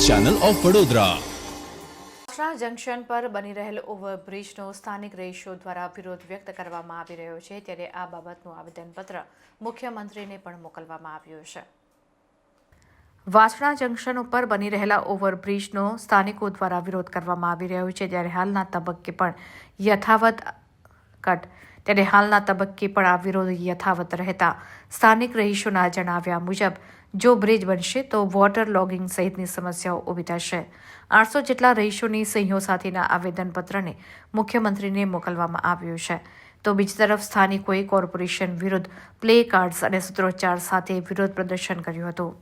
Channel of Vadodara. Vasna junction પર બની રહેલ ઓવરબ્રિજનો સ્થાનિક રહીશો દ્વારા વિરોધ વ્યક્ત કરવામાં આવી રહ્યો છે, ત્યારે આ બાબતનું આવેદનપત્ર મુખ્યમંત્રીને પણ મોકલવામાં આવ્યું છે। વાસણા જંકશન ઉપર બની રહેલા ઓવરબ્રિજનો સ્થાનિકો દ્વારા વિરોધ કરવામાં આવી રહ્યો છે, ત્યારે હાલના તબક્કે પણ આ વિરોધ યથાવત રહેતા સ્થાનિક રહીશોના જણાવ્યા મુજબ જો બ્રિજ બનશે તો વોટર લોગિંગ સહિતની સમસ્યાઓ ઊભી થશે। 800 જેટલા રહીશોની સહીઓ સાથેના આવેદનપત્રને મુખ્યમંત્રીને મોકલવામાં આવ્યું છે, તો બીજી તરફ સ્થાનિકોએ કોર્પોરેશન વિરુદ્ધ પ્લે કાર્ડ્સ અને સૂત્રોચ્ચાર સાથે વિરોધ પ્રદર્શન કર્યું હતું।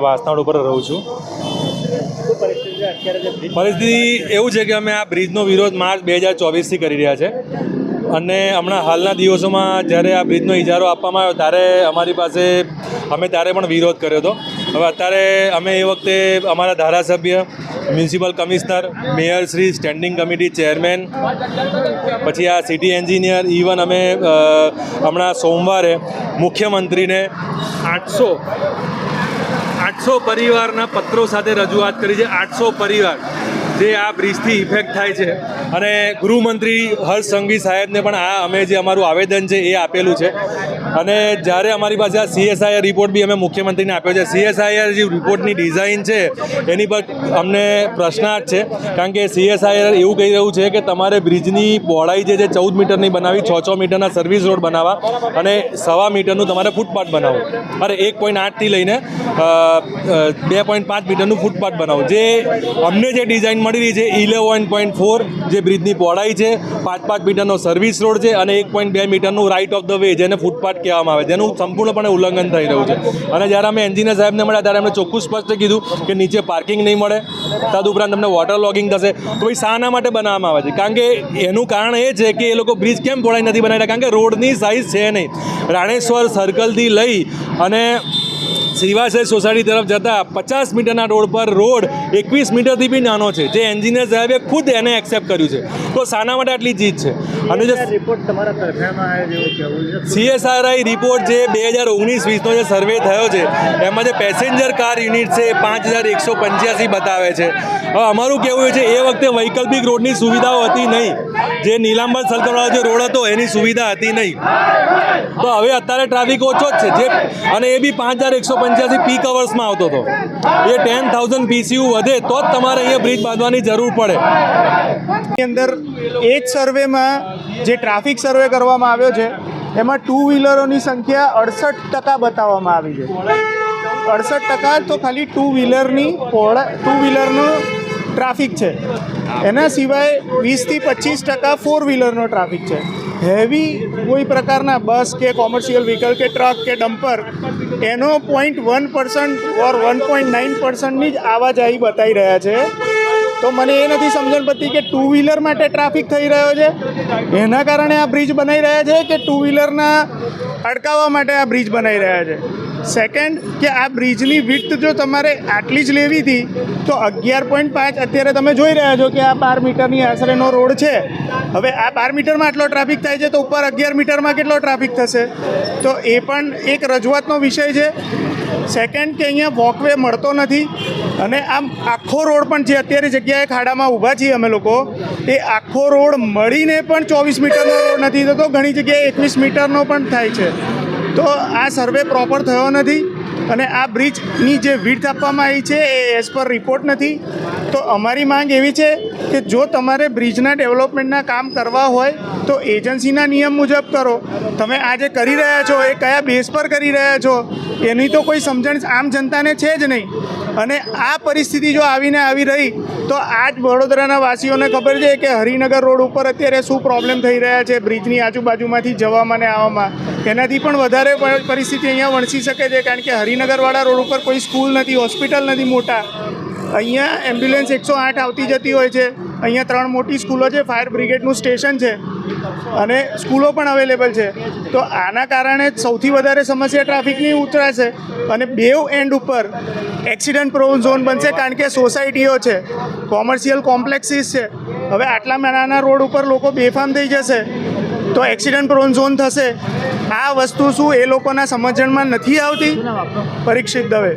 વાસણા ઉપર રહું છું। પરિસ્થિતિ એવું છે કે અમે આ બ્રિજનો વિરોધ માર્ચ 2024થી કરી રહ્યા છે અને હમણાં હાલના દિવસોમાં જ્યારે આ બ્રિજનો ઇજારો આપવામાં આવ્યો ત્યારે અમારી પાસે ત્યારે પણ વિરોધ કર્યો હતો। હવે અત્યારે અમે એ વખતે અમારા ધારાસભ્ય, municipal commissioner, mayor Shri, standing committee chairman, પછી આ સિટી એન્જિનિયર, ઇવન અમે હમણાં સોમવારે મુખ્યમંત્રીને 800 પરિવારના પત્રો સાથે રજૂઆત કરી છે। 800 પરિવાર જે આ બ્રિજથી ઇફેક્ટ થાય છે અને ગૃહમંત્રી હર્ષ સંઘવી સાહેબને પણ અમે જે અમારું આવેદન છે એ આપેલું છે અને જ્યારે અમારી પાસે આ CSIR રિપોર્ટ બી અમે મુખ્યમંત્રીને આપ્યો છે। CSIR જે રિપોર્ટની ડિઝાઇન છે એની પર અમને પ્રશ્નાર્થ છે, કારણ કે CSIR એવું કહી રહ્યું છે કે તમારે બ્રિજની પહોળાઈ જે 14 મીટરની બનાવી, 6 મીટરના સર્વિસ રોડ બનાવવા અને 1.25 મીટરનું તમારે ફૂટપાથ બનાવવું, અરે 1.8થી લઈને 2.5 મીટરનું ફૂટપાથ બનાવવું। જે અમને જે ડિઝાઇન મળી રહી છે 11.4 જે બ્રિજની પહોળાઈ છે, 5 મીટરનો સર્વિસ રોડ છે અને 1.2 મીટરનું રાઇટ ઓફ ધ વે જેને ફૂટપાથ કહેવામાં આવે, જેનું સંપૂર્ણપણે ઉલ્લંઘન થઈ રહ્યું છે। અને જ્યારે અમે એન્જિનિયર સાહેબને મળ્યા ત્યારે એમણે ચોખ્ખું સ્પષ્ટ કીધું કે નીચે પાર્કિંગ નહીં મળે, તદુપરાંત તમને વોટર લોગિંગ થશે। તો ભાઈ શાના માટે બનાવવામાં આવે છે? કારણ કે એનું કારણ એ છે કે એ લોકો બ્રિજ કેમ પહોળાઈ નથી બનાવ્યા, કારણ કે રોડની સાઇઝ છે નહીં। રાણેશ્વર સર્કલથી લઈ અને શ્રીવાસેજ સોસાયટી તરફ જતા 50 મીટરના રોડ પર રોડ 21 મીટરથી બી નાનો છે, જે એન્જિનિયર સાહેબે ખુદ એને એક્સેપ્ટ કર્યું છે। તો શાના માટે આટલી જીત છે? અને જે રિપોર્ટ તમારા તરફેણમાં આવે જેવું કહેવું છે, CSIR રિપોર્ટ જે 2019-20નો જે સર્વે થયો છે એમાં જે પેસેન્જર કાર યુનિટ છે 5185 બતાવે છે। હવે અમારું કહેવું છે એ વખતે વૈકલ્પિક રોડની સુવિધાઓ હતી નહીં, જે નીલાંબર સર્કલવાળો જે રોડ હતો એની સુવિધા હતી નહીં, તો હવે અત્યારે ટ્રાફિક ઓછો જ છે, જે અને એ બી 5185 પીક અવર્સમાં આવતો હતો। એ 10,000 PCU વધે તો જ તમારે અહીંયા બ્રિજ બાંધવાની જરૂર પડે। એની અંદર એ જ સર્વેમાં જે ટ્રાફિક સર્વે કરવામાં આવ્યો છે એમાં 2 વ્હીલરોની સંખ્યા 68% બતાવવામાં આવી છે। 68% તો ખાલી 2 વ્હીલરનો ટ્રાફિક છે, એના સિવાય 20થી 25% 4 વ્હીલરનો ટ્રાફિક છે। હેવી કોઈ પ્રકારના બસ કે કોમર્શિયલ વ્હીકલ કે ટ્રક કે ડમ્પર એનો 0.1% ઓર 1.9%ની જ આવાજાહી બતાવી રહ્યા છે। તો મને એ નથી સમજણ પડતી કે 2 વ્હીલર માટે ટ્રાફિક થઈ રહ્યો છે એના કારણે આ બ્રિજ બનાવી રહ્યા છે કે 2 વ્હીલરના અટકાવવા માટે આ બ્રિજ બનાવી રહ્યા છે। સેકન્ડ કે આ બ્રિજની વિડ્થ જો તમારે આટલી જ લેવી હતી તો 11.5 અત્યારે તમે જોઈ રહ્યા છો કે આ 12 મીટરની આશરેનો રોડ છે। હવે આ 12 મીટરમાં આટલો ટ્રાફિક થાય છે તો ઉપર 11 મીટરમાં કેટલો ટ્રાફિક થશે? તો એ પણ એક રજૂઆતનો વિષય છે। સેકન્ડ કે અહીંયા વોકવે મળતો નથી અને આમ આખો રોડ પણ જે અત્યારે જગ્યાએ ખાડામાં ઊભા છીએ અમે લોકો, એ આખો રોડ મળીને પણ 24 મીટરનો રોડ નથી થતો, ઘણી જગ્યાએ 21 મીટરનો પણ થાય છે। તો આ સર્વે પ્રોપર થયો નથી અને આ બ્રિજની જે વિડ્થ આપવામાં આવી છે એ એઝ પર રિપોર્ટ નથી। તો અમારી માંગ એવી છે કે જો તમારે બ્રિજના ડેવલપમેન્ટના કામ કરવા હોય તો એજન્સીના નિયમ મુજબ કરો. તમે આ જે કરી રહ્યા છો એ કયા બેઝ પર કરી રહ્યા છો એની તો કોઈ સમજણ આમ જનતાને છે જ નહીં. અને આ પરિસ્થિતિ જો આવી રહી તો આ જ વડોદરાના વાસીઓને ખબર છે કે હરિનગર રોડ ઉપર અત્યારે શું પ્રોબ્લેમ થઈ રહ્યા છે બ્રિજની આજુબાજુમાંથી જવામાં ને આવવામાં. એનાથી પણ વધારે પરિસ્થિતિ અહીંયા વણસી શકે છે, કારણ કે હરિનગરવાળા રોડ ઉપર કોઈ સ્કૂલ નથી, હોસ્પિટલ નથી મોટા. અહીંયા એમ્બ્યુલન્સ 108 આવતી જતી હોય છે. અહીંયા 3 મોટી સ્કૂલો છે, ફાયર બ્રિગેડનું સ્ટેશન છે અને સ્કૂલો પણ અવેલેબલ છે. તો આના કારણે સૌથી વધારે સમસ્યા ટ્રાફિકની ઉતરાશે અને બેવ એન્ડ ઉપર એક્સિડન્ટ પ્રોન ઝોન બનશે, કારણ કે સોસાયટીઓ છે, કોમર્શિયલ કોમ્પ્લેક્સીસ છે. હવે આટલા નાના રોડ ઉપર લોકો બેફામ થઈ જશે તો એક્સિડન્ટ પ્રોન ઝોન થશે. આ વસ્તુ શું એ લોકોના સમજણમાં નથી આવતી? પરીક્ષિત દવે.